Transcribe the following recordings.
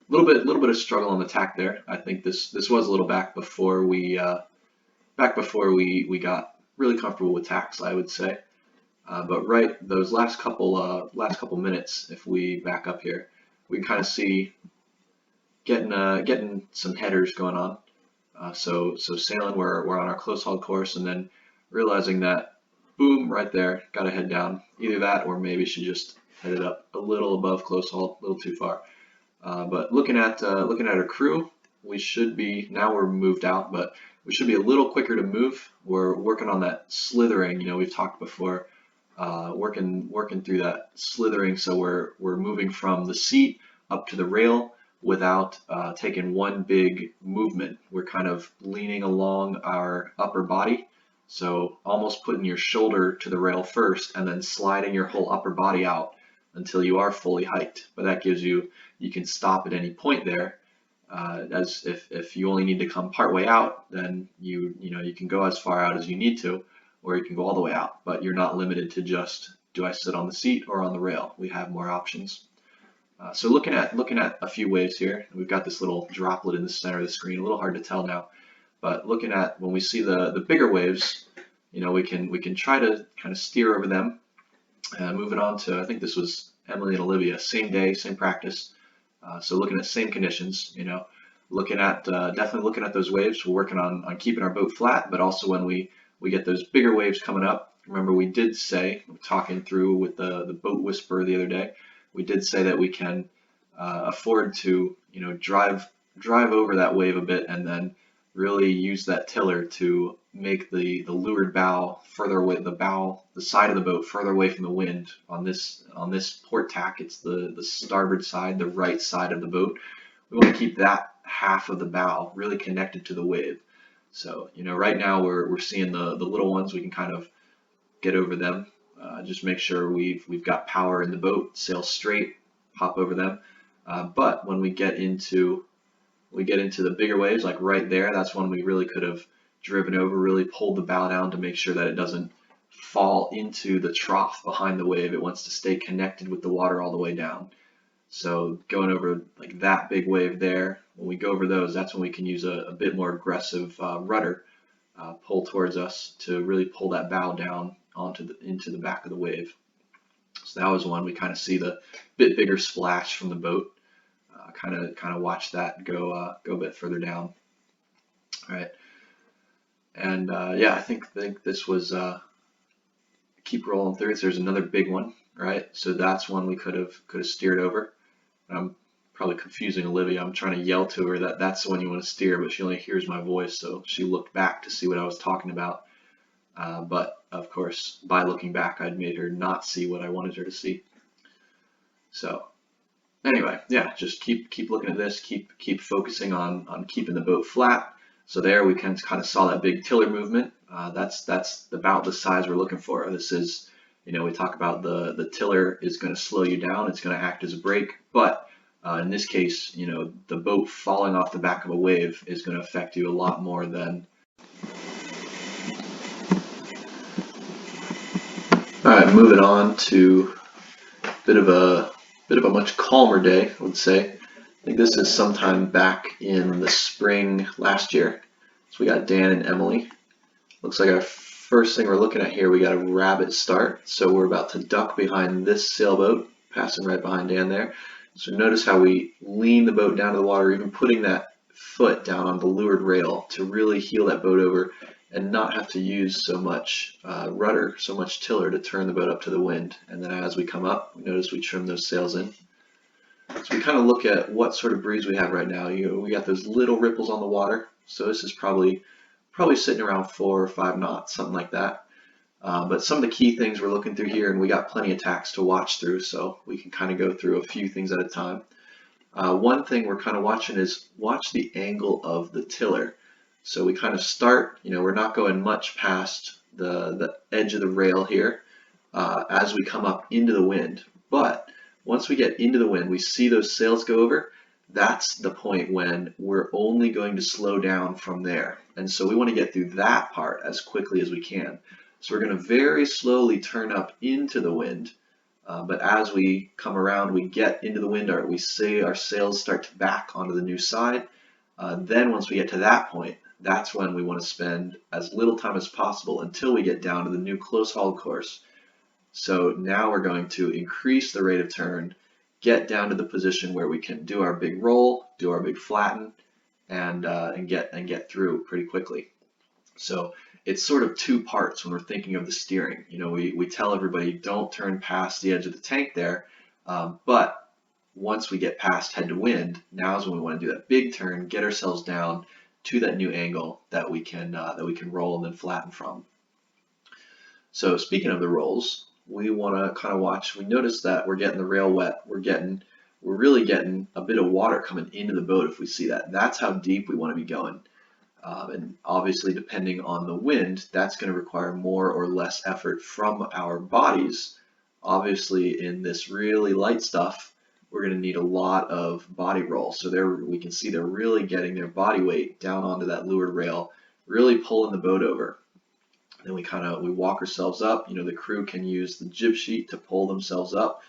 little bit of struggle on the tack there. I think this was a little back before we got really comfortable with tacks, I would say. But right, those last couple minutes, if we back up here, we can kind of see getting some headers going on. So sailing, we're on our close haul course, and then realizing that, boom, right there, got to head down. Either that, or maybe should just head it up a little above close haul, a little too far. But looking at our crew, we should be now we're moved out, but we should be a little quicker to move. We're working on that slithering. You know, we've talked before, working through that slithering. So we're moving from the seat up to the rail without taking one big movement. We're kind of leaning along our upper body. So almost putting your shoulder to the rail first and then sliding your whole upper body out until you are fully hiked. But that gives you, you can stop at any point there. As if you only need to come part way out, then you know you can go as far out as you need to, or you can go all the way out. But you're not limited to just, do I sit on the seat or on the rail? We have more options. So looking at a few waves here, we've got this little droplet in the center of the screen. A little hard to tell now, but looking at when we see the bigger waves, you know, we can try to kind of steer over them. Moving on to, I think this was Emily and Olivia, same day, same practice. So looking at same conditions, you know, looking at definitely looking at those waves. We're working on keeping our boat flat, but also when we get those bigger waves coming up. Remember, we did say, talking through with the boat whisperer the other day, we did say that we can afford to, you know, drive over that wave a bit and then really use that tiller to make the leeward bow further away, the side of the boat further away from the wind. On this port tack, it's the starboard side, the right side of the boat. We want to keep that half of the bow really connected to the wave. So, you know, right now we're seeing the little ones. We can kind of get over them. Just make sure we've got power in the boat, sail straight, hop over them. But when we get into the bigger waves, like right there, that's when we really could have driven over, really pulled the bow down to make sure that it doesn't fall into the trough behind the wave. It wants to stay connected with the water all the way down. So going over like that big wave there, when we go over those, that's when we can use a bit more aggressive rudder pull towards us to really pull that bow down into the back of the wave. So that was one we kind of see the bit bigger splash from the boat. Kind of watch that go a bit further down. All right, and yeah, I think this was keep rolling through. So there's another big one, right? So that's one we could have steered over. I'm probably confusing Olivia. I'm trying to yell to her that that's the one you want to steer, but she only hears my voice, so she looked back to see what I was talking about. But of course, by looking back, I'd made her not see what I wanted her to see. So anyway, yeah, just keep looking at this, keep focusing on keeping the boat flat. So there we can kind of saw that big tiller movement. That's about the size we're looking for. This is, you know, we talk about the tiller is going to slow you down. It's going to act as a brake, but in this case, you know, the boat falling off the back of a wave is going to affect you a lot more than. All right, moving on to bit of a much calmer day, I would say. I think this is sometime back in the spring last year. So we got Dan and Emily. Looks like our first thing we're looking at here, we got a rabbit start. So we're about to duck behind this sailboat, passing right behind Dan there. So notice how we lean the boat down to the water, even putting that foot down on the leeward rail to really heel that boat over and not have to use so much rudder, so much tiller to turn the boat up to the wind. And then as we come up, notice we trim those sails in. So we kind of look at what sort of breeze we have right now. We got those little ripples on the water. So this is probably sitting around 4 or 5 knots, something like that. But some of the key things we're looking through here, and we got plenty of tacks to watch through, so we can kind of go through a few things at a time. One thing we're kind of watching is watch the angle of the tiller. So we kind of start, you know, we're not going much past the edge of the rail here as we come up into the wind. But once we get into the wind, we see those sails go over. That's the point when we're only going to slow down from there. And so we want to get through that part as quickly as we can. So we're going to very slowly turn up into the wind But as we come around, we get into the wind, we see our sails start to back onto the new side. Then once we get to that point, that's when we want to spend as little time as possible until we get down to the new close hauled course. So now we're going to increase the rate of turn, get down to the position where we can do our big roll, do our big flatten, and get through pretty quickly. So it's sort of two parts when we're thinking of the steering. We tell everybody don't turn past the edge of the tank there, but once we get past head to wind, now is when we want to do that big turn, get ourselves down to that new angle that we can roll and then flatten from. So speaking of the rolls, we want to kind of watch. We notice that we're getting the rail wet. We're really getting a bit of water coming into the boat if we see that. That's how deep we want to be going. And obviously, depending on the wind, that's going to require more or less effort from our bodies. Obviously, in this really light stuff, we're going to need a lot of body roll. So there we can see they're really getting their body weight down onto that leeward rail, really pulling the boat over. Then we walk ourselves up. The crew can use the jib sheet to pull themselves up.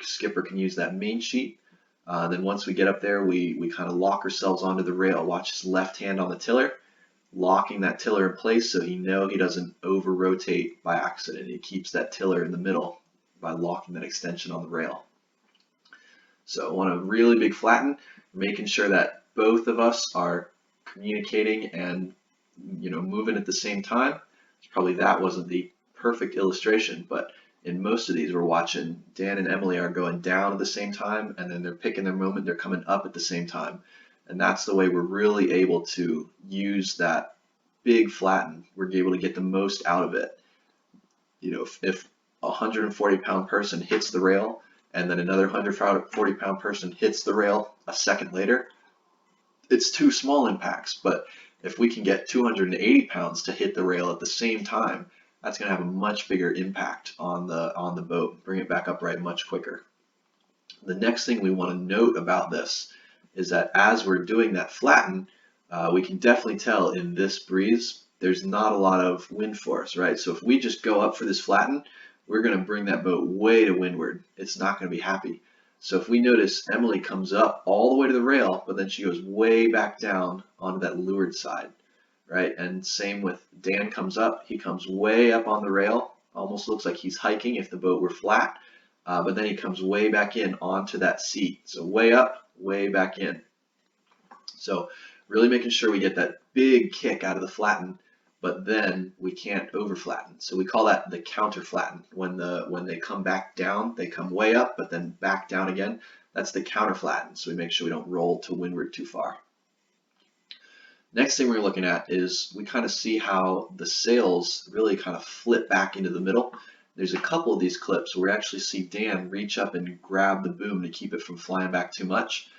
Skipper can use that main sheet. Then once we get up there, we kind of lock ourselves onto the rail. Watch his left hand on the tiller, locking that tiller in place so he doesn't over rotate by accident. He keeps that tiller in the middle by locking that extension on the rail. So on a really big flatten, making sure that both of us are communicating and moving at the same time. Probably that wasn't the perfect illustration, but in most of these we're watching Dan and Emily are going down at the same time, and then they're picking their moment, they're coming up at the same time. And that's the way we're really able to use that big flatten. We're able to get the most out of it. If a 140-pound person hits the rail and then another 140-pound person hits the rail a second later, it's two small impacts, but if we can get 280 pounds to hit the rail at the same time, that's going to have a much bigger impact on the boat, bring it back upright much quicker. The next thing we want to note about this is that as we're doing that flatten, we can definitely tell in this breeze, there's not a lot of wind force, right? So if we just go up for this flatten, we're going to bring that boat way to windward. It's not going to be happy. So if we notice Emily comes up all the way to the rail, but then she goes way back down onto that leeward side, right? And same with Dan comes up, he comes way up on the rail, almost looks like he's hiking if the boat were flat, but then he comes way back in onto that seat. So way up, way back in. So really making sure we get that big kick out of the flatten, but then we can't over flatten. So we call that the counter flatten. When they come back down, they come way up, but then back down again. That's the counter flatten. So we make sure we don't roll to windward too far. Next thing we're looking at is we kind of see how the sails really kind of flip back into the middle. There's a couple of these clips where we actually see Dan reach up and grab the boom to keep it from flying back too much.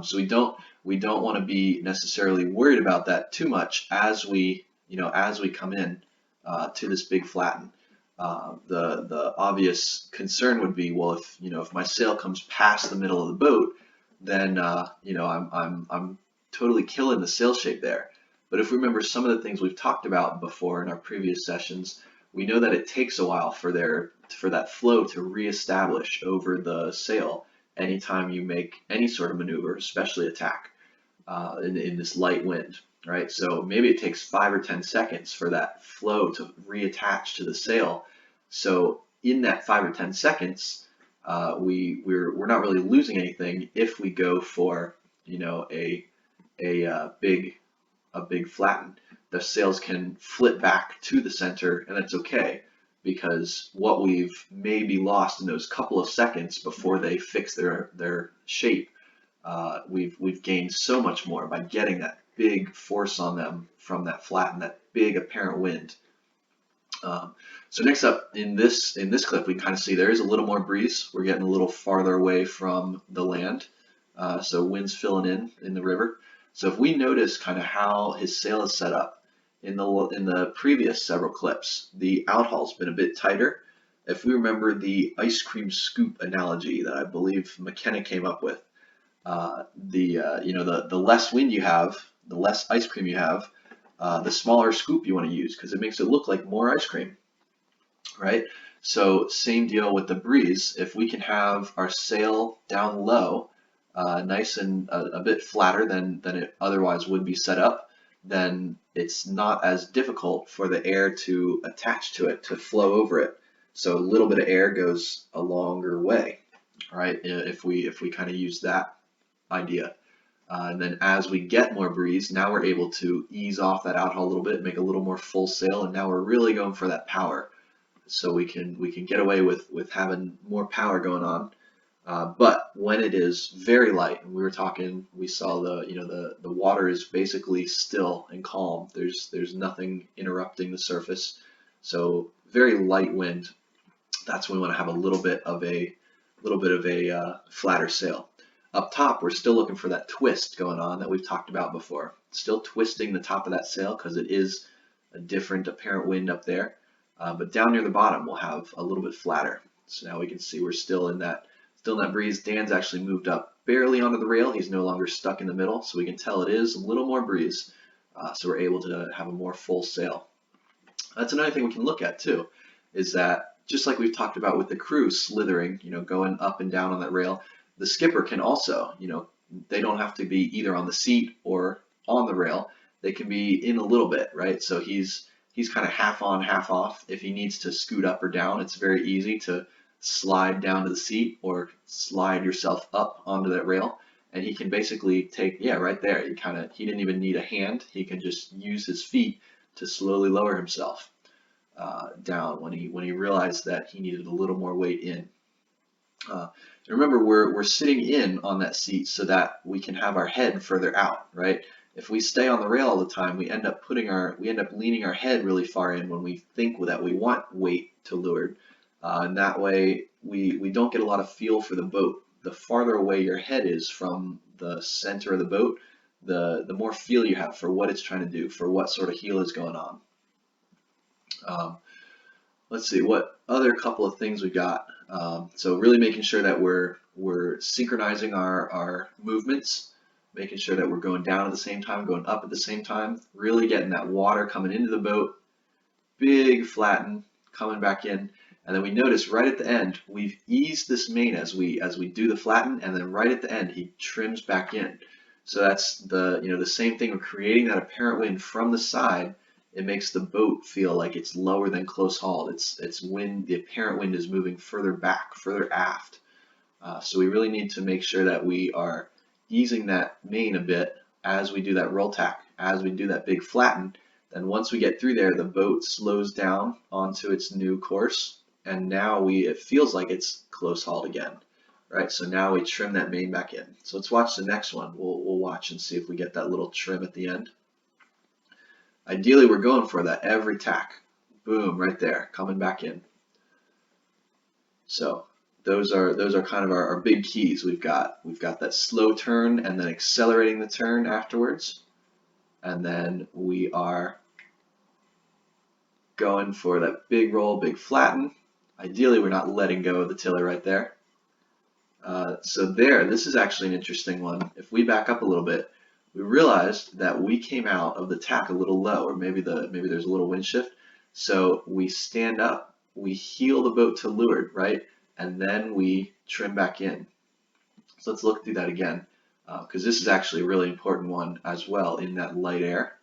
So we don't want to be necessarily worried about that too much as we come in to this big flatten. The obvious concern would be, well, if my sail comes past the middle of the boat, then I'm totally killing the sail shape there. But if we remember some of the things we've talked about before in our previous sessions, we know that it takes a while for that flow to reestablish over the sail anytime you make any sort of maneuver, especially attack in this light wind, right? So maybe it takes 5 or 10 seconds for that flow to reattach to the sail. So in that 5 or 10 seconds, we're not really losing anything if we go for a big flatten. The sails can flip back to the center, and that's okay, because what we've maybe lost in those couple of seconds before they fix their shape, we've gained so much more by getting that big force on them from that flatten, that big apparent wind. So next up in this clip, we kind of see there is a little more breeze. We're getting a little farther away from the land, so wind's filling in the river. So if we notice kind of how his sail is set up in the previous several clips, the outhaul's been a bit tighter. If we remember the ice cream scoop analogy that I believe McKenna came up with, the less wind you have, the less ice cream you have, the smaller scoop you want to use because it makes it look like more ice cream, right? So same deal with the breeze. If we can have our sail down low, nice and a bit flatter than it otherwise would be set up, then it's not as difficult for the air to attach to it, to flow over it. So a little bit of air goes a longer way, right? If we kind of use that idea. And then as we get more breeze, now we're able to ease off that outhaul a little bit, make a little more full sail, and now we're really going for that power. So we can get away with having more power going on. But when it is very light, and we were talking, we saw the water is basically still and calm. There's nothing interrupting the surface. So very light wind. That's when we want to have a little bit of a flatter sail. Up top, we're still looking for that twist going on that we've talked about before. Still twisting the top of that sail because it is a different apparent wind up there. But down near the bottom, we'll have a little bit flatter. So now we can see we're still in that breeze. Dan's actually moved up barely onto the rail. He's no longer stuck in the middle, so we can tell it is a little more breeze. So we're able to have a more full sail. That's another thing we can look at too, is that just like we've talked about with the crew slithering, going up and down on that rail, the skipper can also, they don't have to be either on the seat or on the rail. They can be in a little bit, right? So he's kind of half on, half off. If he needs to scoot up or down, it's very easy to slide down to the seat or slide yourself up onto that rail. And he can basically take, yeah, right there. He didn't even need a hand. He can just use his feet to slowly lower himself down when he realized that he needed a little more weight in. Remember, we're sitting in on that seat so that we can have our head further out, right? If we stay on the rail all the time, we end up leaning our head really far in when we think that we want weight to leeward, and that way we don't get a lot of feel for the boat. The farther away your head is from the center of the boat, the more feel you have for what it's trying to do, for what sort of heel is going on. Let's see what other couple of things we got. So really making sure that we're synchronizing our movements, making sure that we're going down at the same time, going up at the same time, really getting that water coming into the boat, big flatten, coming back in. And then we notice right at the end, we've eased this main as we do the flatten, and then right at the end, he trims back in. So that's the same thing. We're creating that apparent wind from the side. It makes the boat feel like it's lower than close hauled. It's wind. The apparent wind is moving further back, further aft. So we really need to make sure that we are easing that main a bit as we do that roll tack, as we do that big flatten. Then once we get through there, the boat slows down onto its new course, and now it feels like it's close hauled again, right? So now we trim that main back in. So let's watch the next one. We'll watch and see if we get that little trim at the end. Ideally, we're going for that every tack. Boom, right there, coming back in. So those are kind of our big keys. We've got that slow turn and then accelerating the turn afterwards. And then we are going for that big roll, big flatten. Ideally, we're not letting go of the tiller right there. So this is actually an interesting one. If we back up a little bit, we realized that we came out of the tack a little low, or maybe there's a little wind shift. So we stand up, we heel the boat to leeward, right? And then we trim back in. So let's look through that again, because this is actually a really important one as well in that light air.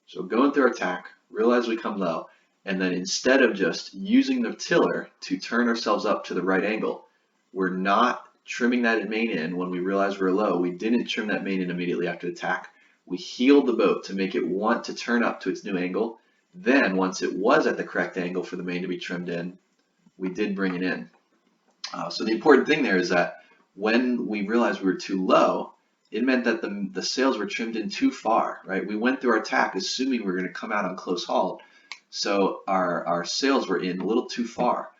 So going through our tack, realize we come low, and then instead of just using the tiller to turn ourselves up to the right angle, we're not trimming that main in when we realize we're low. We didn't trim that main in immediately after the tack. We heeled the boat to make it want to turn up to its new angle. Then once it was at the correct angle for the main to be trimmed in, we did bring it in. So the important thing there is that when we realized we were too low, it meant that the sails were trimmed in too far, right? We went through our tack assuming we were going to come out on close haul. So our sails were in a little too far.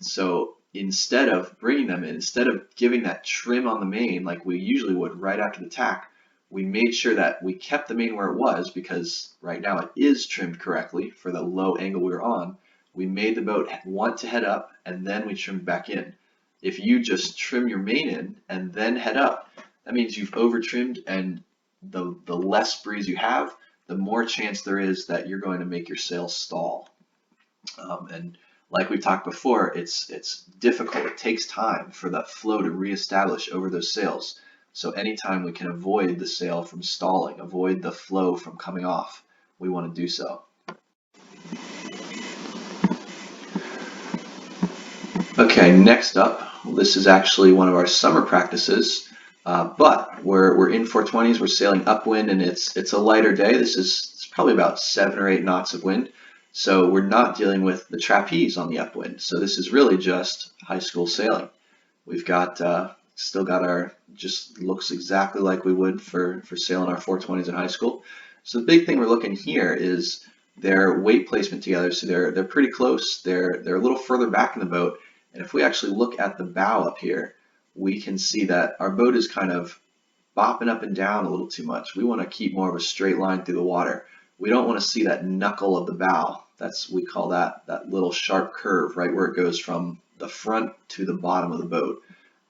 So instead of bringing them in, instead of giving that trim on the main like we usually would right after the tack, we made sure that we kept the main where it was, because right now it is trimmed correctly for the low angle we were on. We made the boat want to head up, and then we trimmed back in. If you just trim your main in and then head up, that means you've over trimmed, and the less breeze you have, the more chance there is that you're going to make your sail stall. And like we talked before, it's difficult. It takes time for that flow to reestablish over those sails. So anytime we can avoid the sail from stalling, avoid the flow from coming off, we want to do so. Okay, next up, this is actually one of our summer practices, but we're in 420s. We're sailing upwind, and it's a lighter day. It's probably about 7 or 8 knots of wind, so we're not dealing with the trapeze on the upwind. So this is really just high school sailing. We've got still got our, just looks exactly like we would for sailing our 420s in high school. So the big thing we're looking here is their weight placement together. So they're pretty close. They're a little further back in the boat. And if we actually look at the bow up here, we can see that our boat is kind of bopping up and down a little too much. We want to keep more of a straight line through the water. We don't want to see that knuckle of the bow. We call that little sharp curve, right where it goes from the front to the bottom of the boat.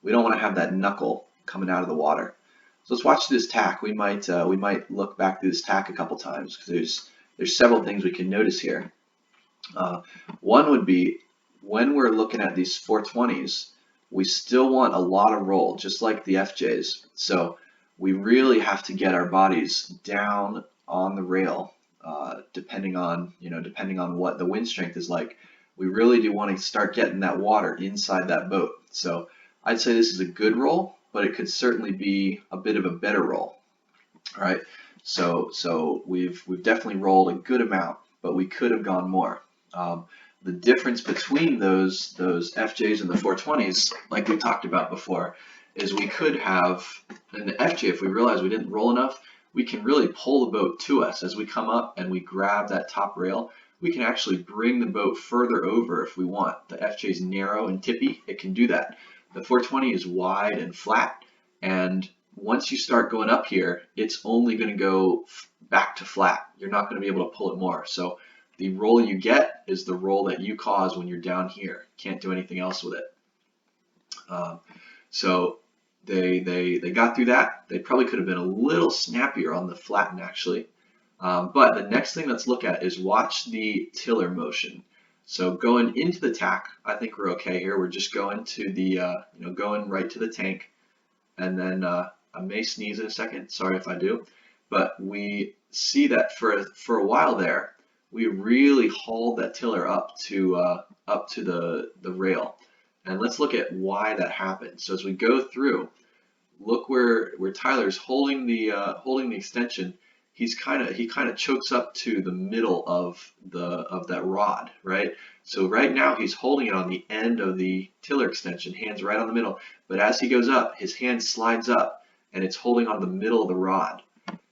We don't want to have that knuckle coming out of the water. So let's watch this tack. We might look back through this tack a couple times because there's several things we can notice here. One would be when we're looking at these 420s, we still want a lot of roll, just like the FJs. So we really have to get our bodies down on the rail, depending on what the wind strength is like. We really do want to start getting that water inside that boat. So I'd say this is a good roll, but it could certainly be a bit of a better roll. All right. So we've definitely rolled a good amount, but we could have gone more. The difference between those FJs and the 420s, like we talked about before, is we could have in the FJ, if we realize we didn't roll enough, we can really pull the boat to us as we come up and we grab that top rail. We can actually bring the boat further over if we want. The FJ is narrow and tippy, it can do that. The 420 is wide and flat, and once you start going up here, it's only going to go back to flat. You're not going to be able to pull it more. So the roll you get is the roll that you cause when you're down here. Can't do anything else with it. So they got through that. They probably could have been a little snappier on the flatten actually. But the next thing let's look at is watch the tiller motion. So going into the tack, I think we're okay here. We're just going to the going right to the tank, and then I may sneeze in a second. Sorry if I do. But we see that for a while there, we really hauled that tiller up to the rail. And let's look at why that happened. So as we go through, look where Tyler's holding the extension. He kind of chokes up to the middle of that rod, right? So right now he's holding it on the end of the tiller extension, hands right on the middle. But as he goes up, his hand slides up, and it's holding on the middle of the rod.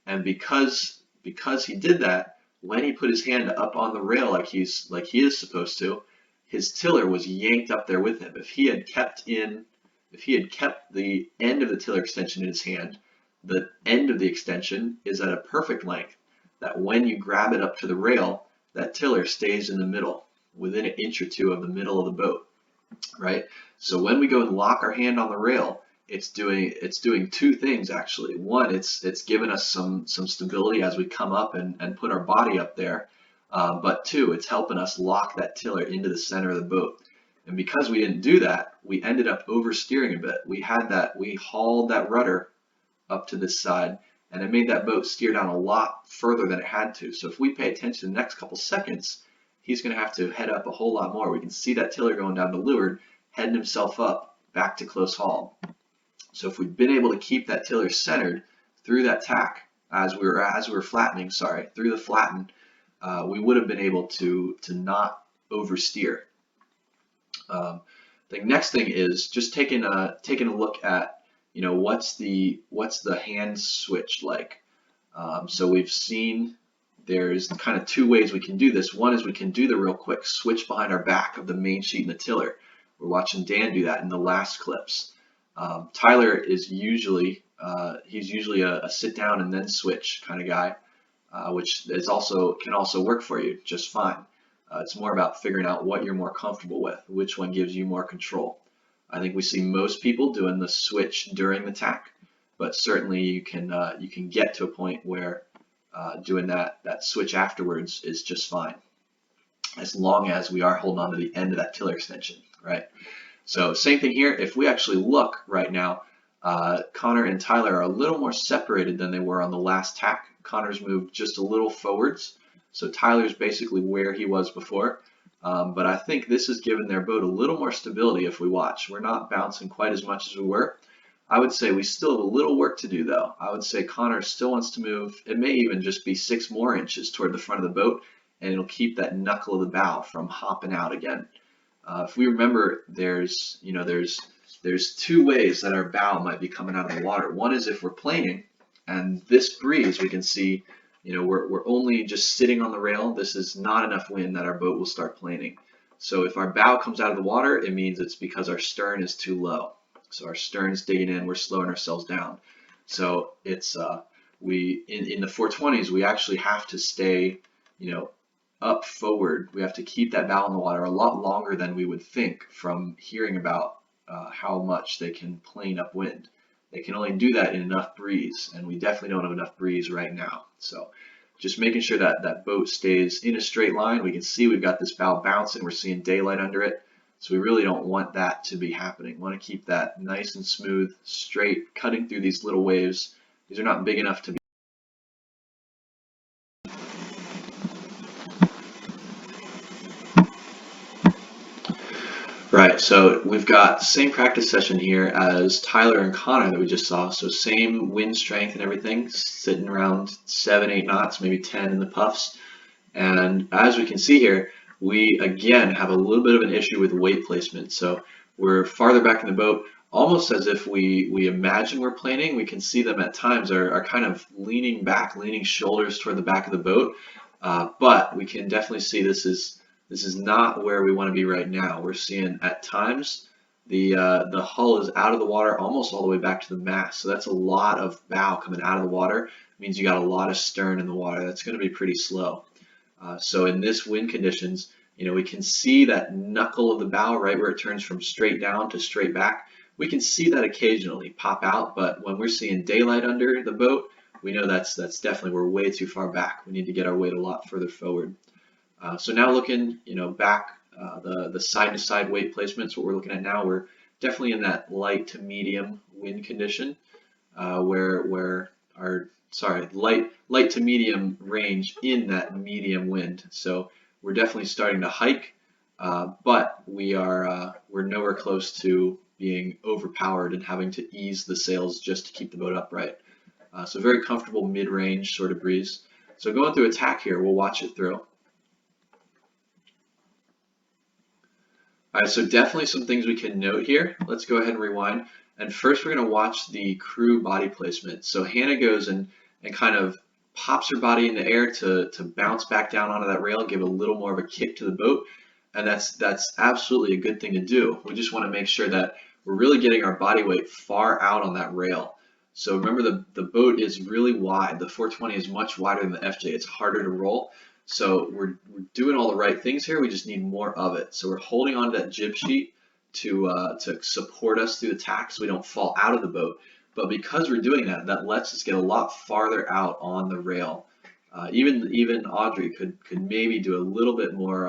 And because he did that, when he put his hand up on the rail like he is supposed to, his tiller was yanked up there with him. If he had kept the end of the tiller extension in his hand, the end of the extension is at a perfect length that when you grab it up to the rail, that tiller stays in the middle, within an inch or two of the middle of the boat, right? So when we go and lock our hand on the rail, it's doing two things actually. One, it's giving us some stability as we come up and put our body up there. But two, it's helping us lock that tiller into the center of the boat. And because we didn't do that, we ended up oversteering a bit. We hauled that rudder up to this side, and it made that boat steer down a lot further than it had to. So if we pay attention the next couple seconds, he's going to have to head up a whole lot more. We can see that tiller going down to leeward, heading himself up back to close haul. So if we'd been able to keep that tiller centered through that tack as we were flattening, through the flatten, we would have been able to not oversteer. The next thing is just taking a look at what's the hand switch like. So we've seen there's kind of two ways we can do this. One is we can do the real quick switch behind our back of the main sheet and the tiller. We're watching Dan do that in the last clips. Tyler is usually a sit down and then switch kind of guy, which can also work for you just fine. It's more about figuring out what you're more comfortable with, which one gives you more control. I think we see most people doing the switch during the tack, but certainly you can get to a point where doing that switch afterwards is just fine. as long as we are holding on to the end of that tiller extension, right? So same thing here. If we actually look right now, Connor and Tyler are a little more separated than they were on the last tack. Connor's moved just a little forwards, so Tyler's basically where he was before. But I think this has given their boat a little more stability if we watch. We're not bouncing quite as much as we were. I would say we still have a little work to do though. I would say Connor still wants to move. It may even just be 6 more inches toward the front of the boat, and it'll keep that knuckle of the bow from hopping out again. If we remember, there's 2 ways that our bow might be coming out of the water. One is if we're planing, and this breeze we can see, we're only just sitting on the rail. This is not enough wind that our boat will start planing. So if our bow comes out of the water, it means it's because our stern is too low. So our stern's digging in, we're slowing ourselves down. So it's in the 420s we actually have to stay, up forward. We have to keep that bow in the water a lot longer than we would think from hearing about how much they can plane upwind. They can only do that in enough breeze, and we definitely don't have enough breeze right now. So just making sure that that boat stays in a straight line. We can see we've got this bow bouncing. We're seeing daylight under it. So we really don't want that to be happening. We want to keep that nice and smooth, straight, cutting through these little waves. These are not big enough to be. Right, so we've got the same practice session here as Tyler and Connor that we just saw. So same wind strength and everything, sitting around 7, 8 knots, maybe 10 in the puffs. And as we can see here, we again have a little bit of an issue with weight placement. So we're farther back in the boat, almost as if we imagine we're planing. We can see them at times are kind of leaning back, leaning shoulders toward the back of the boat. But we can definitely see this is not where we want to be right now. We're seeing at times the hull is out of the water almost all the way back to the mast. So that's a lot of bow coming out of the water. It means you got a lot of stern in the water. That's going to be pretty slow. So in this wind conditions, we can see that knuckle of the bow right where it turns from straight down to straight back. We can see that occasionally pop out, but when we're seeing daylight under the boat, we know that's definitely we're way too far back. We need to get our weight a lot further forward. So now looking, back, the side-to-side weight placements, what we're looking at now, we're definitely in that light to medium wind condition, where our light to medium range in that medium wind. So we're definitely starting to hike, but we're nowhere close to being overpowered and having to ease the sails just to keep the boat upright. So very comfortable mid-range sort of breeze. So going through attack here, we'll watch it through. All right, so definitely some things we can note here. Let's go ahead and rewind. And first we're going to watch the crew body placement. So Hannah goes and kind of pops her body in the air to bounce back down onto that rail, give a little more of a kick to the boat. And that's absolutely a good thing to do. We just want to make sure that we're really getting our body weight far out on that rail. So remember the boat is really wide. The 420 is much wider than the FJ. It's harder to roll. So we're doing all the right things here. We just need more of it. So we're holding on to that jib sheet to support us through the tack so we don't fall out of the boat. But because we're doing that, that lets us get a lot farther out on the rail. Even Audrey could maybe do a little bit more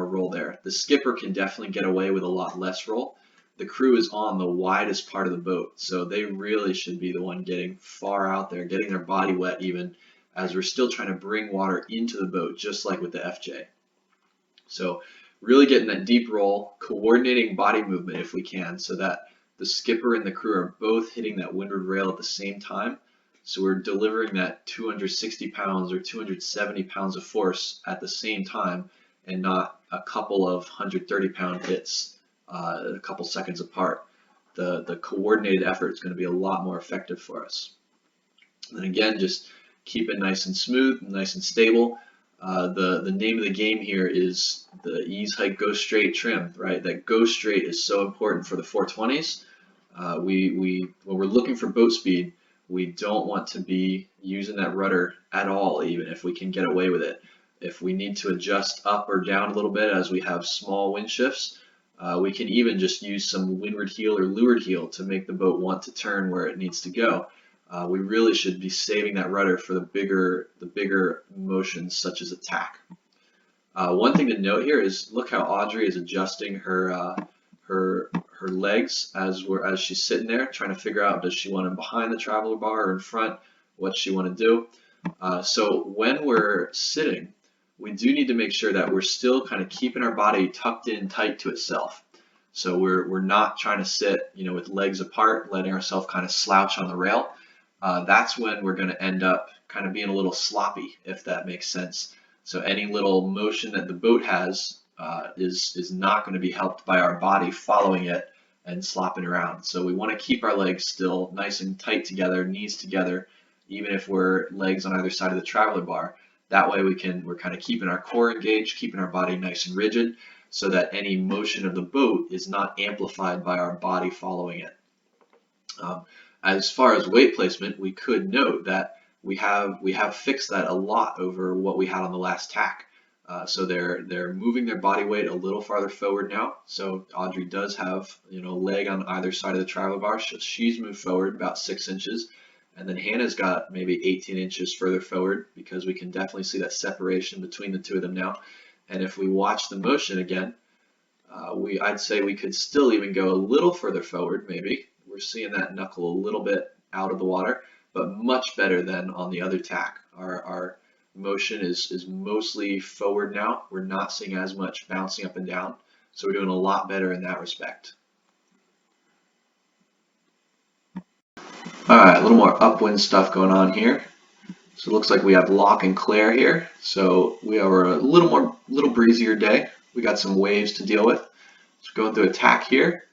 roll there. The skipper can definitely get away with a lot less roll. The crew is on the widest part of the boat, so they really should be the one getting far out there, getting their body wet even, as we're still trying to bring water into the boat, just like with the FJ. So really getting that deep roll, coordinating body movement if we can, so that the skipper and the crew are both hitting that windward rail at the same time. So we're delivering that 260 pounds or 270 pounds of force at the same time, and not a couple of 130-pound hits a couple seconds apart. The coordinated effort is going to be a lot more effective for us. And again, just keep it nice and smooth, nice and stable. The name of the game here is the ease, hike, go straight trim, right? That go straight is so important for the 420s. When we're looking for boat speed, we don't want to be using that rudder at all, even if we can get away with it. If we need to adjust up or down a little bit as we have small wind shifts, we can even just use some windward heel or leeward heel to make the boat want to turn where it needs to go. We really should be saving that rudder for the bigger motions such as attack. One thing to note here is look how Audrey is adjusting her legs as she's sitting there trying to figure out, does she want him behind the traveler bar or in front? What she want to do? So when we're sitting, we do need to make sure that we're still kind of keeping our body tucked in tight to itself. So we're not trying to sit, with legs apart, letting ourselves kind of slouch on the rail. That's when we're going to end up kind of being a little sloppy, if that makes sense. So any little motion that the boat has is not going to be helped by our body following it and slopping around. So we want to keep our legs still nice and tight together, knees together, even if we're legs on either side of the traveler bar. That way we're kind of keeping our core engaged, keeping our body nice and rigid, so that any motion of the boat is not amplified by our body following it. As far as weight placement, we could note that we have fixed that a lot over what we had on the last tack. So they're moving their body weight a little farther forward now. So Audrey does have leg on either side of the traveler bar. So she's moved forward about 6 inches, and then Hannah's got maybe 18 inches further forward, because we can definitely see that separation between the two of them now. And if we watch the motion again, I'd say we could still even go a little further forward. Maybe we're seeing that knuckle a little bit out of the water, but much better than on the other tack. Our motion is mostly forward now. We're not seeing as much bouncing up and down, so we're doing a lot better in that respect. All right, a little more upwind stuff going on here. So it looks like we have Lock and Claire here. So we have a little breezier day. We got some waves to deal with. So going through a tack here.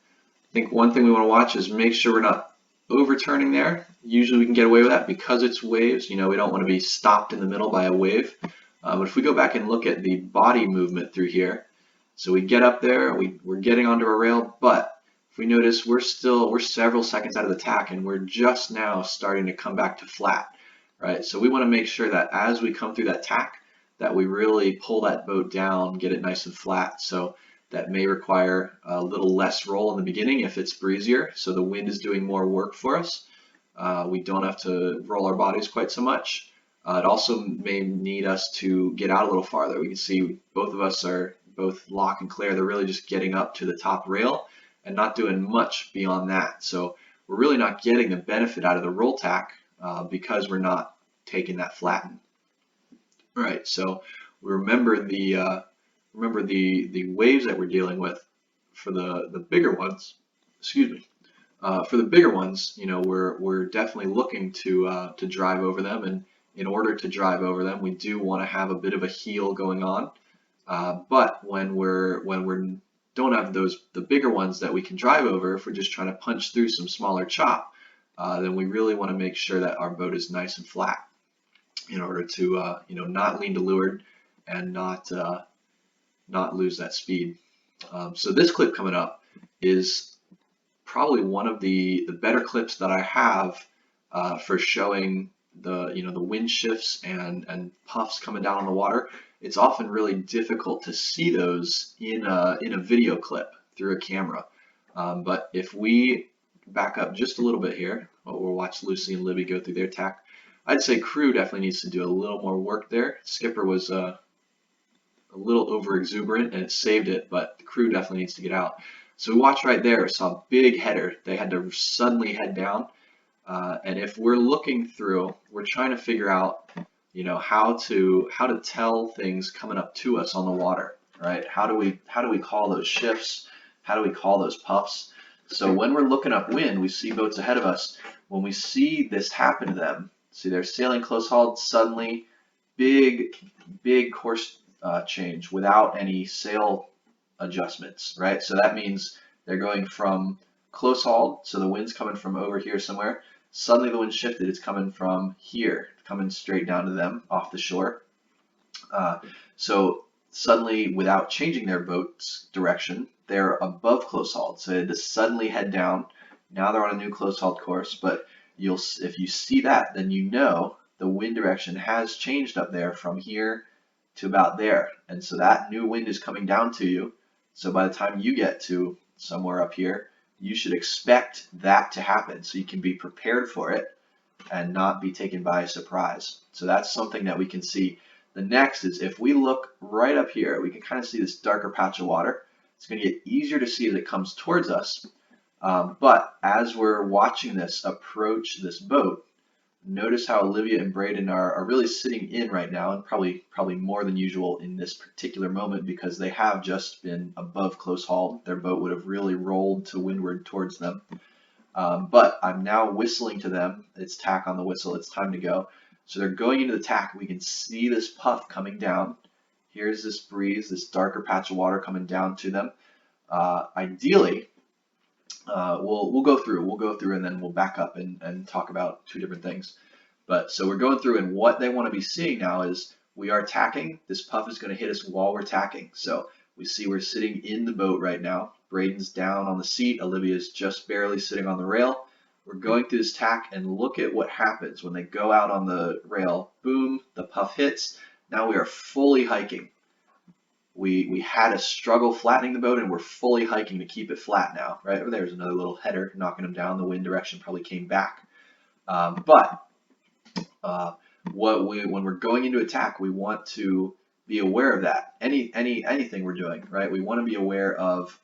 I think one thing we want to watch is make sure we're not overturning there. Usually we can get away with that because it's waves. We don't want to be stopped in the middle by a wave. But if we go back and look at the body movement through here, so we get up there, we're getting onto a rail, but if we notice we're several seconds out of the tack and we're just now starting to come back to flat, right? So we want to make sure that as we come through that tack, that we really pull that boat down, get it nice and flat. So that may require a little less roll in the beginning if it's breezier, so the wind is doing more work for us. We don't have to roll our bodies quite so much. It also may need us to get out a little farther. We can see both of us both Locke and Claire, they're really just getting up to the top rail and not doing much beyond that. So we're really not getting the benefit out of the roll tack because we're not taking that flatten. All right, so we remember the waves that we're dealing with for the bigger ones. Excuse me. For the bigger ones, we're definitely looking to drive over them, and in order to drive over them, we do want to have a bit of a heel going on. But when we don't have the bigger ones that we can drive over, if we're just trying to punch through some smaller chop, then we really want to make sure that our boat is nice and flat in order to not lean to leeward and not lose that speed. So this clip coming up is probably one of the better clips that I have for showing the wind shifts and puffs coming down on the water. It's often really difficult to see those in a video clip through a camera. But if we back up just a little bit here, we'll watch Lucy and Libby go through their tack. I'd say crew definitely needs to do a little more work there. Skipper was a little over exuberant and it saved it, but the crew definitely needs to get out. So we watched right there, saw a big header. They had to suddenly head down. And if we're looking through, we're trying to figure out, how to tell things coming up to us on the water, right? How do we call those shifts? How do we call those puffs? So when we're looking upwind, we see boats ahead of us. When we see this happen to them, see they're sailing close hauled, suddenly big course change without any sail adjustments, right? So that means they're going from close hauled, so the wind's coming from over here somewhere. Suddenly the wind shifted, it's coming from here, coming straight down to them off the shore. So suddenly, without changing their boat's direction, they're above close hauled. So they had to suddenly head down. Now they're on a new close hauled course, but if you see that, then the wind direction has changed up there from here to about there. And so that new wind is coming down to you. So by the time you get to somewhere up here, you should expect that to happen so you can be prepared for it and not be taken by surprise. So that's something that we can see. The next is if we look right up here, we can kind of see this darker patch of water. It's going to get easier to see as it comes towards us. But as we're watching this approach this boat, notice how Olivia and Braden are really sitting in right now, and probably more than usual in this particular moment because they have just been above close haul. Their boat would have really rolled to windward towards them. But I'm now whistling to them. It's tack on the whistle. It's time to go. So they're going into the tack. We can see this puff coming down. Here's this breeze, this darker patch of water coming down to them. Ideally, we'll go through and then we'll back up and talk about two different things. But so we're going through, and what they want to be seeing now is we are tacking. This puff is going to hit us while we're tacking. So we see we're sitting in the boat right now. Braden's down on the seat. Olivia's just barely sitting on the rail. We're going through this tack, and look at what happens when they go out on the rail. Boom, the puff hits. Now we are fully hiking. We had a struggle flattening the boat, and we're fully hiking to keep it flat now. Right over there's another little header knocking them down. The wind direction probably came back. When we're going into attack, we want to be aware of that. Anything we're doing, right? We want to be aware of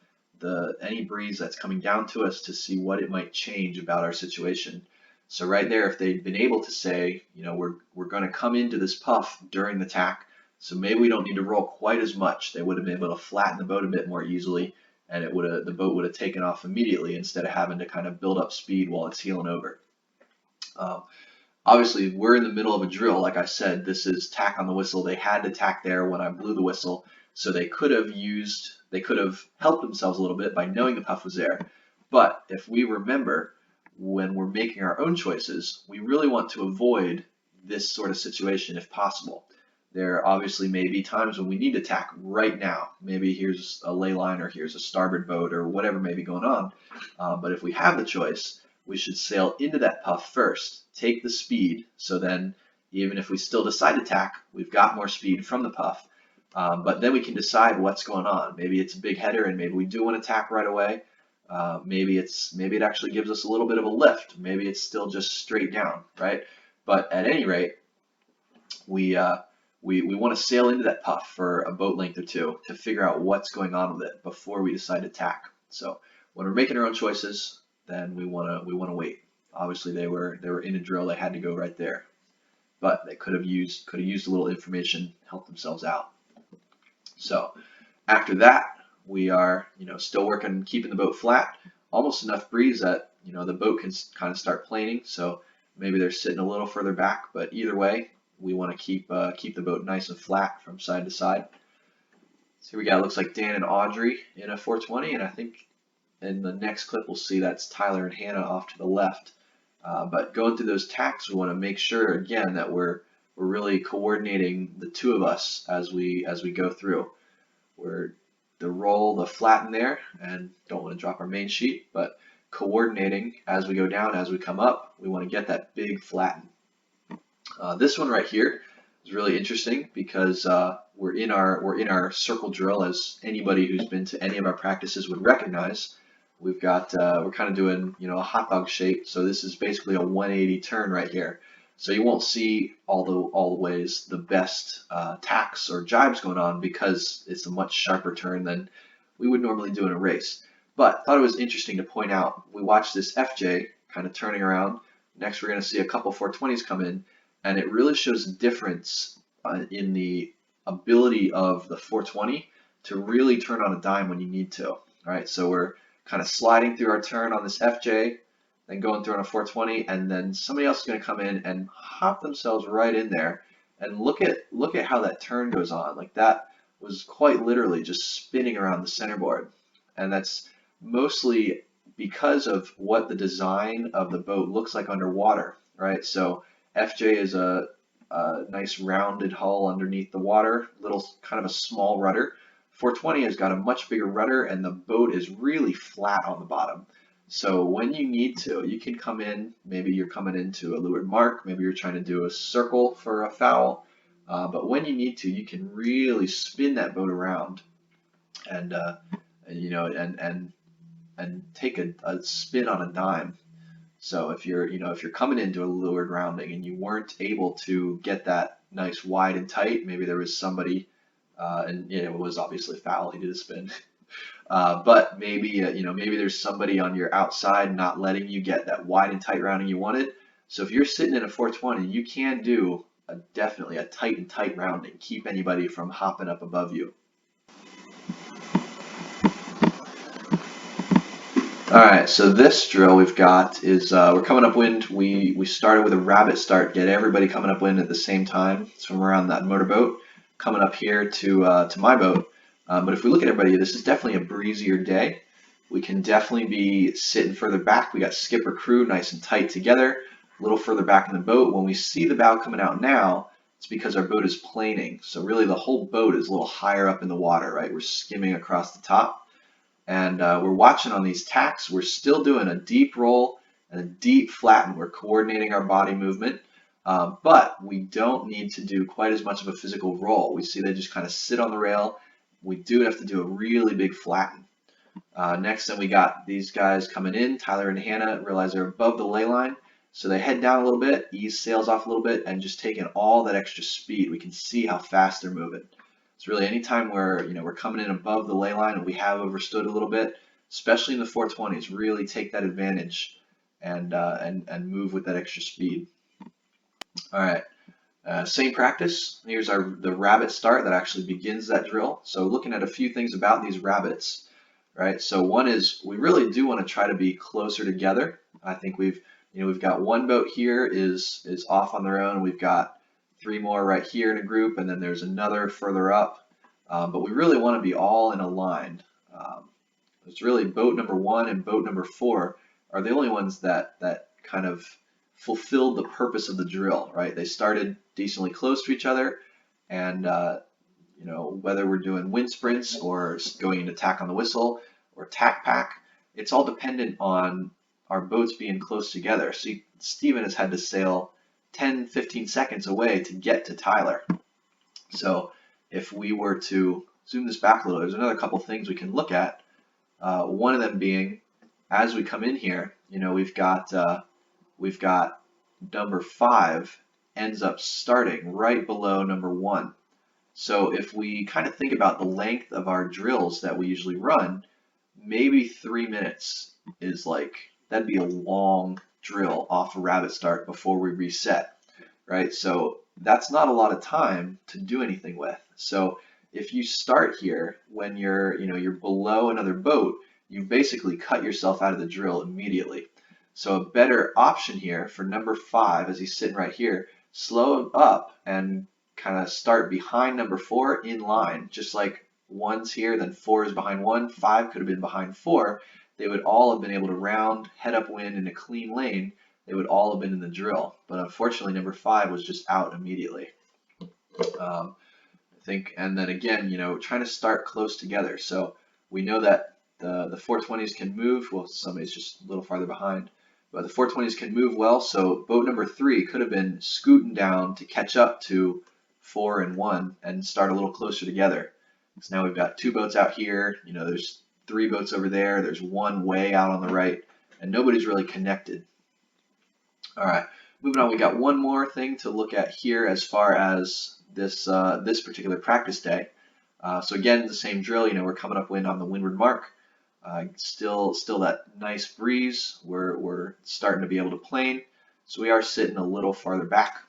any breeze that's coming down to us to see what it might change about our situation. So right there, if they'd been able to say, we're going to come into this puff during the tack, so maybe we don't need to roll quite as much. They would have been able to flatten the boat a bit more easily, and the boat would have taken off immediately instead of having to kind of build up speed while it's heeling over. Obviously, we're in the middle of a drill. Like I said, this is tack on the whistle. They had to tack there when I blew the whistle, so they could have helped themselves a little bit by knowing the puff was there. But if we remember, when we're making our own choices, we really want to avoid this sort of situation if possible. There obviously may be times when we need to tack right now. Maybe here's a ley line, or here's a starboard boat, or whatever may be going on. But if we have the choice, we should sail into that puff first, take the speed, so then even if we still decide to tack, we've got more speed from the puff. But then we can decide what's going on. Maybe it's a big header and maybe we do want to tack right away. Maybe it actually gives us a little bit of a lift. Maybe it's still just straight down, right? But at any rate, we want to sail into that puff for a boat length or two to figure out what's going on with it before we decide to tack. So when we're making our own choices, then we want to wait. Obviously, they were in a drill. They had to go right there, but they could have used a little information, help themselves out. So after that, we are still working, keeping the boat flat. Almost enough breeze that the boat can kind of start planing. So maybe they're sitting a little further back, but either way, we want to keep the boat nice and flat from side to side. So here we got, looks like Dan and Audrey in a 420, and I think in the next clip we'll see that's Tyler and Hannah off to the left. But going through those tacks, we want to make sure again that we're really coordinating the two of us as we go through. We're the roll, the flatten there, and don't want to drop our main sheet, but coordinating as we go down, as we come up, we want to get that big flatten. This one right here is really interesting because we're in our circle drill, as anybody who's been to any of our practices would recognize. We've got we're kind of doing a hot dog shape, so this is basically a 180 turn right here. So you won't see all the ways the best tacks or jibes going on because it's a much sharper turn than we would normally do in a race. But I thought it was interesting to point out, we watched this FJ kind of turning around. Next we're going to see a couple 420s come in, and it really shows a difference in the ability of the 420 to really turn on a dime when you need to. All right, so we're kind of sliding through our turn on this FJ, then going through on a 420, and then somebody else is going to come in and hop themselves right in there. And look at how that turn goes on. Like, that was quite literally just spinning around the centerboard. And that's mostly because of what the design of the boat looks like underwater, right? So FJ is a nice rounded hull underneath the water, little kind of a small rudder. 420 has got a much bigger rudder, and the boat is really flat on the bottom. So when you need to, you can come in, maybe you're coming into a leeward mark, maybe you're trying to do a circle for a foul, but when you need to, you can really spin that boat around and take a spin on a dime. So if you're, if you're coming into a leeward rounding and you weren't able to get that nice wide and tight, maybe there was somebody, and it was obviously foul. He did a spin, but maybe maybe there's somebody on your outside not letting you get that wide and tight rounding you wanted. So if you're sitting in a 420, you can do definitely a tight and tight rounding, keep anybody from hopping up above you. All right, so this drill we've got is we're coming upwind. We started with a rabbit start, get everybody coming upwind at the same time. It's from around that motorboat coming up here to my boat. But if we look at everybody, this is definitely a breezier day. We can definitely be sitting further back. We got skipper crew nice and tight together, a little further back in the boat. When we see the bow coming out now, it's because our boat is planing. So really the whole boat is a little higher up in the water, right? We're skimming across the top. And we're watching on these tacks. We're still doing a deep roll and a deep flatten. We're coordinating our body movement, but we don't need to do quite as much of a physical roll. We see they just kind of sit on the rail. We do have to do a really big flatten. Next, then we got these guys coming in. Tyler and Hannah realize they're above the ley line, so they head down a little bit, ease sails off a little bit, and just taking all that extra speed. We can see how fast they're moving. It's really anytime where we're coming in above the ley line and we have overstood a little bit, especially in the 420s, really take that advantage and move with that extra speed. All right, same practice. Here's the rabbit start that actually begins that drill. So looking at a few things about these rabbits, right? So one is we really do want to try to be closer together. I think we've got one boat here is off on their own. We've got 3 more right here in a group, and then there's another further up. But we really want to be all in a line. It's really boat number 1 and boat number 4 are the only ones that kind of fulfilled the purpose of the drill, right? They started decently close to each other, and whether we're doing wind sprints or going into tack on the whistle or tack pack, it's all dependent on our boats being close together. See, Steven has had to sail 10, 15 seconds away to get to Tyler. So if we were to zoom this back a little, there's another couple things we can look at. One of them being, as we come in here, we've got number 5 ends up starting right below number 1. So if we kind of think about the length of our drills that we usually run, maybe 3 minutes is that'd be a long drill off a rabbit start before we reset, right? So that's not a lot of time to do anything with. So if you start here when you're below another boat, you basically cut yourself out of the drill immediately. So a better option here for number 5, as he's sitting right here, slow up and kind of start behind number 4 in line, just like 1's here, then 4 is behind 1, 5 could have been behind 4. They would all have been able to round, head upwind in a clean lane. They would all have been in the drill, but unfortunately number 5 was just out immediately. I think, and then again, trying to start close together. So we know that the 420s can move. Well, somebody's just a little farther behind, but the 420s can move well. So boat number 3 could have been scooting down to catch up to 4 and 1 and start a little closer together. So now we've got 2 boats out here. There's 3 boats over there. There's 1 way out on the right, and nobody's really connected. All right, moving on. We got one more thing to look at here as far as this this particular practice day. So again, the same drill. We're coming upwind on the windward mark. Still that nice breeze. We're starting to be able to plane. So we are sitting a little farther back.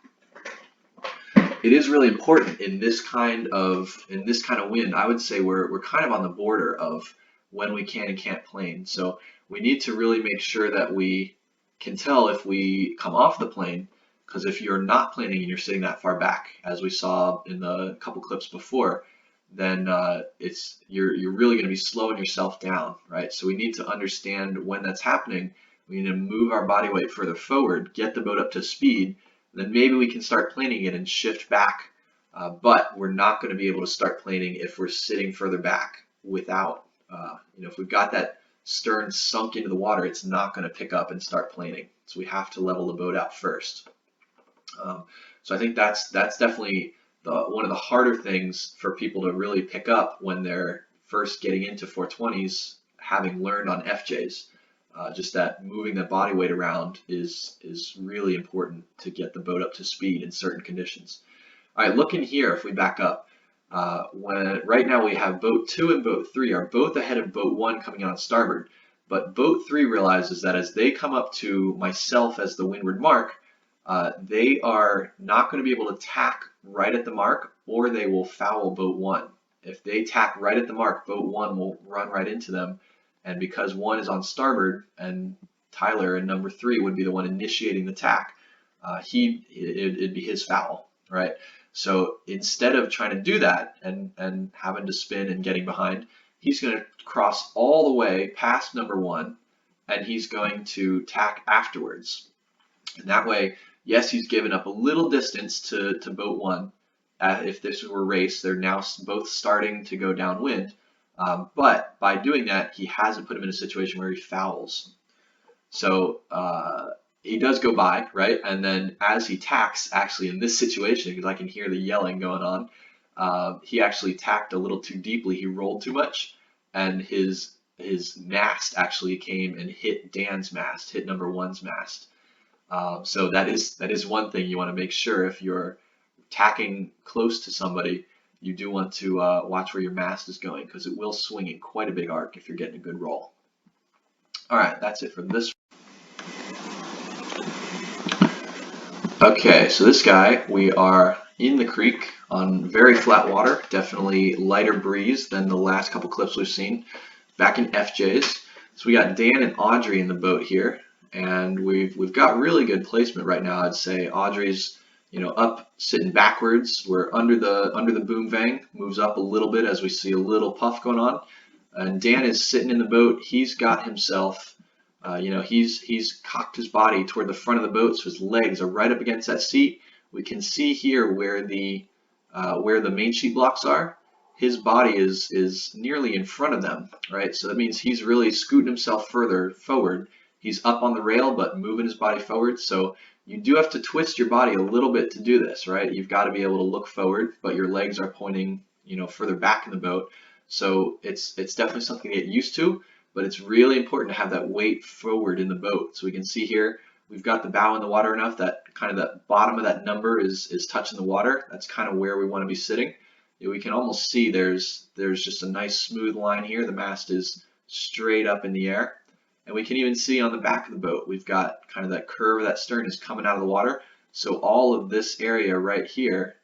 It is really important in this kind of wind. I would say we're kind of on the border of when we can and can't plane. So we need to really make sure that we can tell if we come off the plane, because if you're not planing and you're sitting that far back, as we saw in the couple clips before, then you're really going to be slowing yourself down, right? So we need to understand when that's happening. We need to move our body weight further forward, get the boat up to speed, then maybe we can start planing it and shift back. But we're not going to be able to start planing if we're sitting further back without, if we've got that stern sunk into the water, it's not going to pick up and start planing. So we have to level the boat out first. So I think that's definitely one of the harder things for people to really pick up when they're first getting into 420s, having learned on FJs. just that moving the body weight around is really important to get the boat up to speed in certain conditions. All right, look in here if we back up. When right now we have boat 2 and boat 3 are both ahead of boat 1 coming out on starboard, but boat 3 realizes that as they come up to myself as the windward mark, they are not going to be able to tack right at the mark, or they will foul boat 1. If they tack right at the mark, boat 1 will run right into them, and because 1 is on starboard and Tyler and number 3 would be the one initiating the tack, it'd be his foul, right? So instead of trying to do that and having to spin and getting behind, he's going to cross all the way past number 1, and he's going to tack afterwards. And that way, yes, he's given up a little distance to boat 1. If this were a race, they're now both starting to go downwind. But by doing that, he hasn't put him in a situation where he fouls. So he does go by, right? And then as he tacks, actually in this situation, because I can hear the yelling going on, he actually tacked a little too deeply. He rolled too much, and his mast actually came and hit Dan's mast, hit number 1's mast. So that is one thing you want to make sure if you're tacking close to somebody, you do want to watch where your mast is going, because it will swing in quite a big arc if you're getting a good roll. All right, that's it for this. Okay, so this guy, we are in the creek on very flat water, definitely lighter breeze than the last couple clips we've seen. Back in FJs, so we got Dan and Audrey in the boat here, and we've got really good placement right now. I'd say Audrey's up sitting backwards. We're under the boom vang, moves up a little bit as we see a little puff going on, and Dan is sitting in the boat. He's got himself. He's cocked his body toward the front of the boat, so his legs are right up against that seat. We can see here where the main sheet blocks are. His body is nearly in front of them, right? So that means he's really scooting himself further forward. He's up on the rail, but moving his body forward. So you do have to twist your body a little bit to do this, right? You've got to be able to look forward, but your legs are pointing, further back in the boat. So it's definitely something to get used to. But it's really important to have that weight forward in the boat. So we can see here, we've got the bow in the water enough that kind of the bottom of that number is touching the water. That's kind of where we want to be sitting. We can almost see there's just a nice smooth line here. The mast is straight up in the air. And we can even see on the back of the boat, we've got kind of that curve of that stern is coming out of the water. So all of this area right here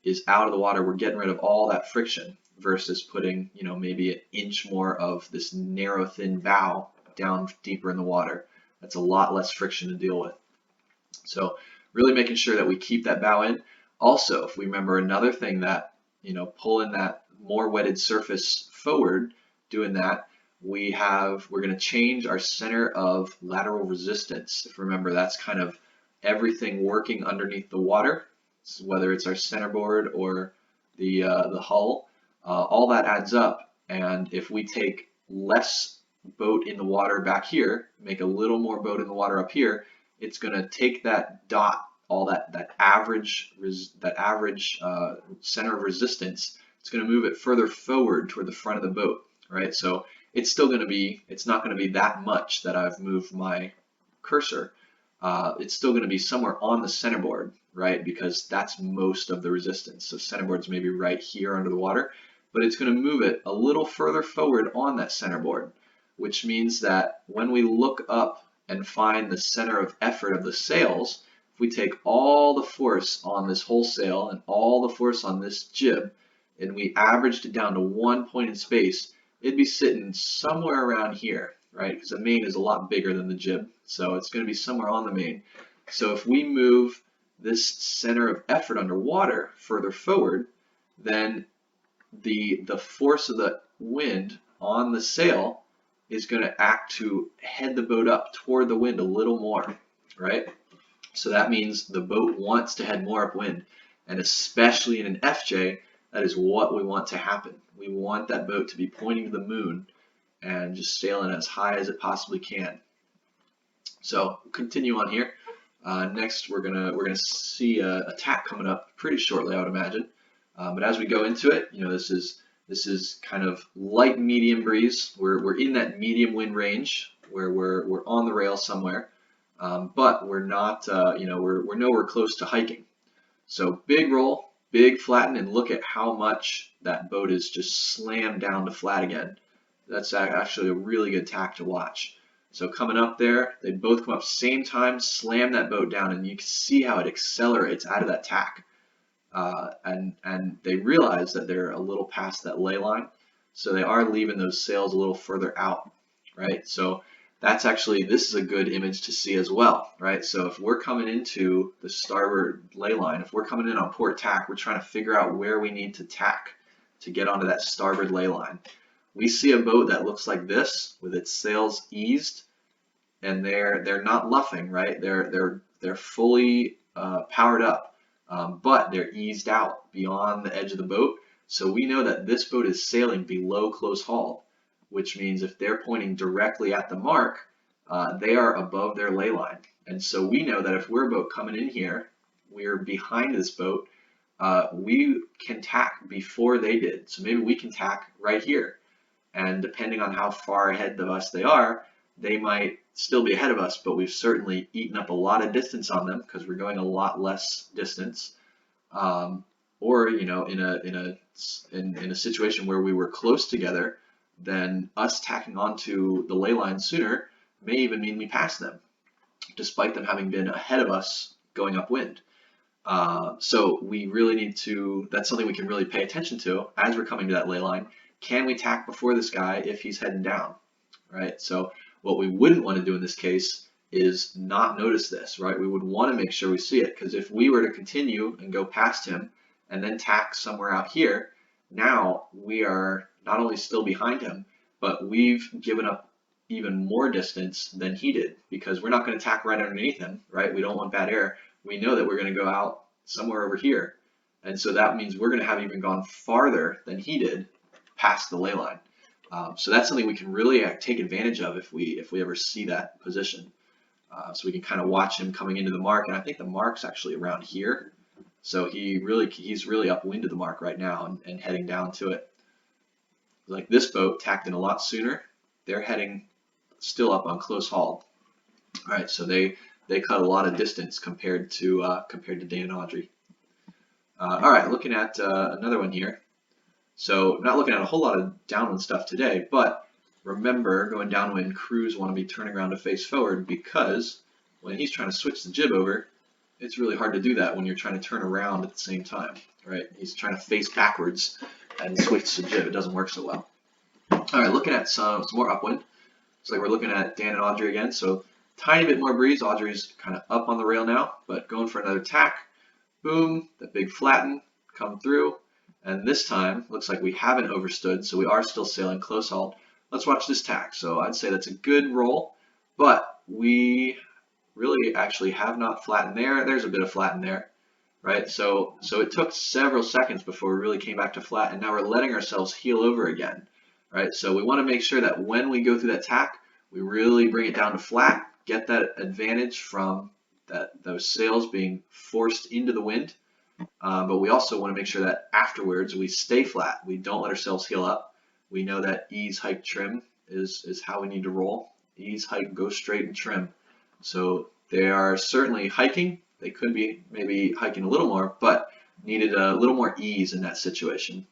is out of the water. We're getting rid of all that friction, versus putting, maybe an inch more of this narrow, thin bow down deeper in the water. That's a lot less friction to deal with. So really making sure that we keep that bow in. Also, if we remember another thing that, pulling that more wetted surface forward, doing that, we're going to change our center of lateral resistance. If you remember, that's kind of everything working underneath the water, so whether it's our centerboard or the hull. All that adds up, and if we take less boat in the water back here, make a little more boat in the water up here, it's going to take that dot, all that average center of resistance, it's going to move it further forward toward the front of the boat, right? So it's not going to be that much that I've moved my cursor. It's still going to be somewhere on the centerboard, right? Because that's most of the resistance. So centerboard's maybe right here under the water, but it's going to move it a little further forward on that centerboard, which means that when we look up and find the center of effort of the sails, if we take all the force on this whole sail and all the force on this jib, and we averaged it down to one point in space, it'd be sitting somewhere around here, right? Because the main is a lot bigger than the jib, so it's going to be somewhere on the main. So if we move this center of effort underwater further forward, then the force of the wind on the sail is going to act to head the boat up toward the wind a little more, right? So that means the boat wants to head more upwind, and especially in an FJ, that is what we want to happen. We want that boat to be pointing to the moon and just sailing as high as it possibly can. So continue on here. Next, we're gonna see a tack coming up pretty shortly, I would imagine. But as we go into it, this is kind of light medium breeze. We're in that medium wind range. where we're on the rail somewhere, but we're not, we're nowhere close to hiking. So big roll, big flatten, and look at how much that boat is just slammed down to flat again. That's actually a really good tack to watch. So coming up there, they both come up same time, slam that boat down, and you can see how it accelerates out of that tack. And they realize that they're a little past that ley line, so they are leaving those sails a little further out, right? So that's actually, this is a good image to see as well, right? So if we're coming into the starboard ley line, if we're coming in on port tack, we're trying to figure out where we need to tack to get onto that starboard ley line. We see a boat that looks like this with its sails eased, and they're not luffing, right? They're fully powered up, but they're eased out beyond the edge of the boat. So we know that this boat is sailing below close hauled, which means if they're pointing directly at the mark, they are above their ley line. And so we know that if we're a boat coming in here, we're behind this boat, we can tack before they did. So maybe we can tack right here. And depending on how far ahead of us they are, they might still be ahead of us, but we've certainly eaten up a lot of distance on them because we're going a lot less distance. Or in a situation where we were close together, then us tacking onto the ley line sooner may even mean we pass them, despite them having been ahead of us going upwind. So we really need to, that's something we can really pay attention to as we're coming to that ley line. Can we tack before this guy if he's heading down, right? So what we wouldn't want to do in this case is not notice this, right? We would want to make sure we see it, because if we were to continue and go past him and then tack somewhere out here, now we are not only still behind him, but we've given up even more distance than he did, because we're not going to tack right underneath him, right? We don't want bad air. We know that we're going to go out somewhere over here. And so that means we're going to have even gone farther than he did past the ley line. So that's something we can really take advantage of if we ever see that position. So we can kind of watch him coming into the mark, and I think the mark's actually around here. So he's really upwind of the mark right now and heading down to it. Like this boat tacked in a lot sooner. They're heading still up on close hauled. All right, so they cut a lot of distance compared to Dan and Audrey. All right, looking at another one here. So not looking at a whole lot of downwind stuff today, but remember, going downwind, crews want to be turning around to face forward, because when he's trying to switch the jib over, it's really hard to do that when you're trying to turn around at the same time, right? He's trying to face backwards and switch the jib. It doesn't work so well. All right, looking at some more upwind. So like we're looking at Dan and Audrey again. So tiny bit more breeze. Audrey's kind of up on the rail now, but going for another tack. Boom, that big flatten, come through. And this time, looks like we haven't overstood, so we are still sailing close hauled. Let's watch this tack. So I'd say that's a good roll, but we really actually have not flattened there. There's a bit of flatten there, right? So it took several seconds before we really came back to flat, and now we're letting ourselves heel over again, right? So we want to make sure that when we go through that tack, we really bring it down to flat, get that advantage from those sails being forced into the wind. But we also want to make sure that afterwards we stay flat. We don't let ourselves heel up. We know that ease, hike, trim is how we need to roll. Ease, hike, go straight, and trim. So they are certainly hiking. They could be maybe hiking a little more, but needed a little more ease in that situation.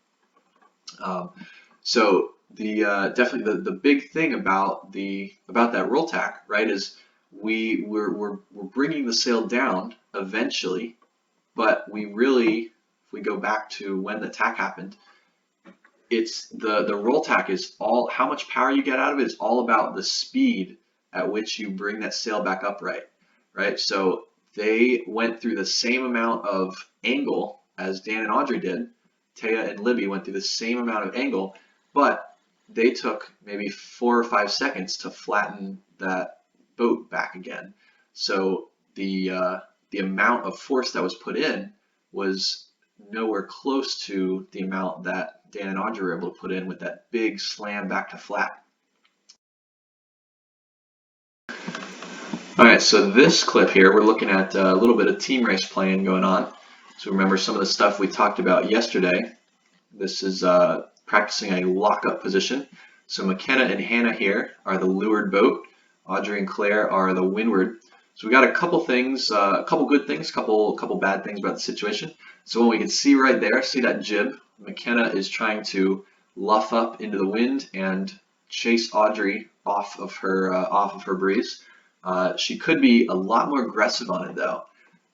So definitely the big thing about that roll tack, right, is we're bringing the sail down eventually. But we really, if we go back to when the tack happened, it's the roll tack is all, how much power you get out of it is all about the speed at which you bring that sail back upright, right? So they went through the same amount of angle as Dan and Audrey did. Taya and Libby went through the same amount of angle, but they took maybe 4 or 5 seconds to flatten that boat back again. So the amount of force that was put in was nowhere close to the amount that Dan and Audrey were able to put in with that big slam back to flat. All right, so this clip here, we're looking at a little bit of team race playing going on. So remember some of the stuff we talked about yesterday. This is practicing a lockup position. So McKenna and Hannah here are the leeward boat. Audrey and Claire are the windward. So we got a couple things, a couple good things, couple bad things about the situation. So when we can see right there, see that jib, McKenna is trying to luff up into the wind and chase Audrey off of her breeze. She could be a lot more aggressive on it though.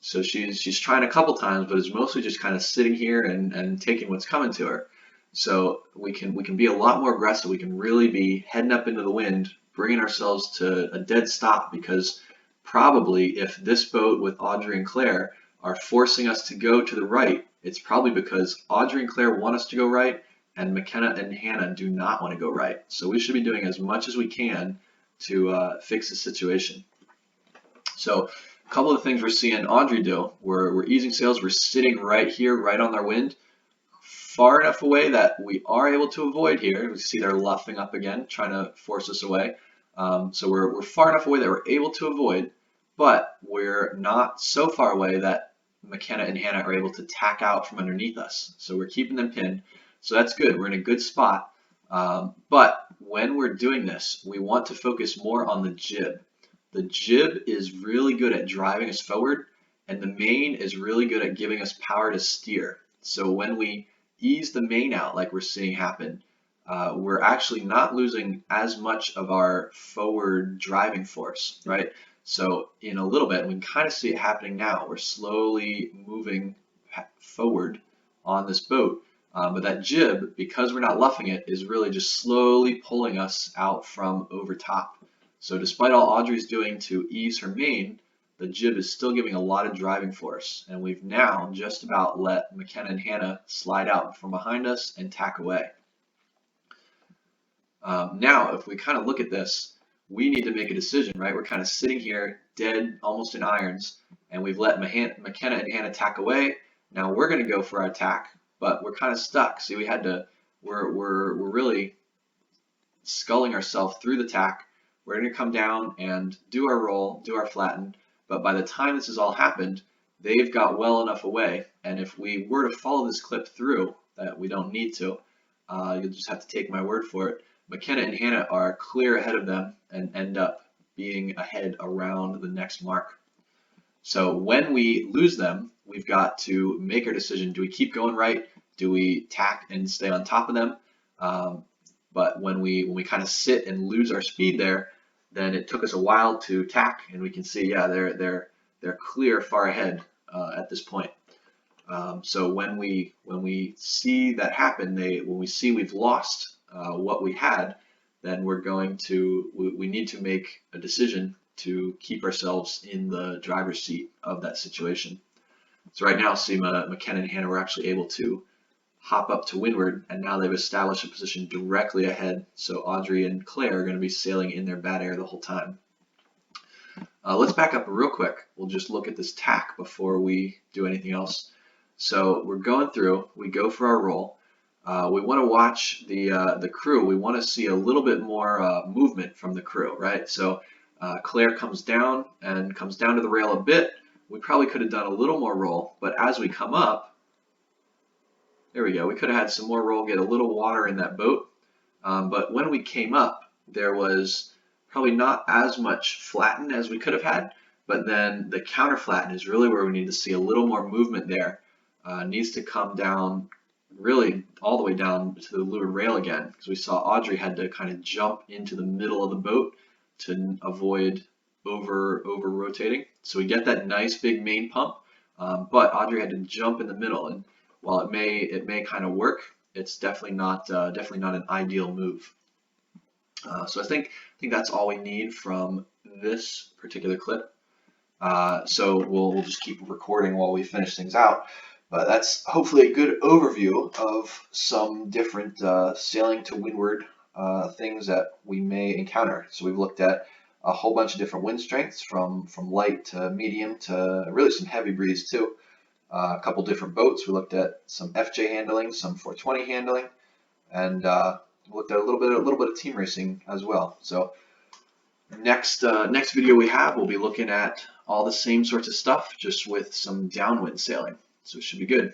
So she's trying a couple times, but is mostly just kind of sitting here and taking what's coming to her. So we can be a lot more aggressive. We can really be heading up into the wind, bringing ourselves to a dead stop, because probably if this boat with Audrey and Claire are forcing us to go to the right, it's probably because Audrey and Claire want us to go right and McKenna and Hannah do not want to go right. So we should be doing as much as we can to fix the situation. So a couple of things we're seeing Audrey do, we're easing sails, we're sitting right here, right on their wind, far enough away that we are able to avoid here. We see they're luffing up again, trying to force us away. So we're far enough away that we're able to avoid, but we're not so far away that McKenna and Hannah are able to tack out from underneath us. So we're keeping them pinned. So that's good. We're in a good spot. But when we're doing this, we want to focus more on the jib. The jib is really good at driving us forward, and the main is really good at giving us power to steer. So when we ease the main out like we're seeing happen, we're actually not losing as much of our forward driving force, right? So in a little bit, we can kind of see it happening now. We're slowly moving forward on this boat, but that jib, because we're not luffing it, is really just slowly pulling us out from over top. So despite all Audrey's doing to ease her main, the jib is still giving a lot of driving force, and we've now just about let McKenna and Hannah slide out from behind us and tack away. Now, if we kind of look at this, we need to make a decision, right? We're kind of sitting here dead, almost in irons, and we've let McKenna and Hannah tack away. Now we're going to go for our attack, but we're kind of stuck. See, we're really sculling ourselves through the tack. We're going to come down and do our roll, do our flatten, but by the time this has all happened, they've got well enough away, and if we were to follow this clip through, that we don't need to, you'll just have to take my word for it, McKenna and Hannah are clear ahead of them and end up being ahead around the next mark. So when we lose them, we've got to make our decision. Do we keep going right? Do we tack and stay on top of them? But when we kind of sit and lose our speed there, then it took us a while to tack, and we can see, yeah, they're clear far ahead at this point. So when we see that happen, when we see we've lost what we had, then we need to make a decision to keep ourselves in the driver's seat of that situation. So right now, see, McKenna and Hannah were actually able to hop up to windward, and now they've established a position directly ahead. So Audrey and Claire are going to be sailing in their bad air the whole time. Let's back up real quick. We'll just look at this tack before we do anything else. So we're going through, we go for our roll. We want to watch the crew. We want to see a little bit more movement from the crew, right? So Claire comes down to the rail a bit. We probably could have done a little more roll, but as we come up, there we go. We could have had some more roll, get a little water in that boat. But when we came up, there was probably not as much flatten as we could have had, but then the counter flatten is really where we need to see a little more movement there. Needs to come down really all the way down to the leeward rail again, because we saw Audrey had to kind of jump into the middle of the boat to avoid over rotating. So we get that nice big main pump, but Audrey had to jump in the middle, and while it may kind of work, it's definitely not an ideal move. So I think that's all we need from this particular clip. So we'll just keep recording while we finish things out. But that's hopefully a good overview of some different sailing to windward things that we may encounter. So we've looked at a whole bunch of different wind strengths, from light to medium to really some heavy breeze too. A couple different boats. We looked at some FJ handling, some 420 handling, and looked at a little bit of team racing as well. So next video we have, we'll be looking at all the same sorts of stuff, just with some downwind sailing. So it should be good.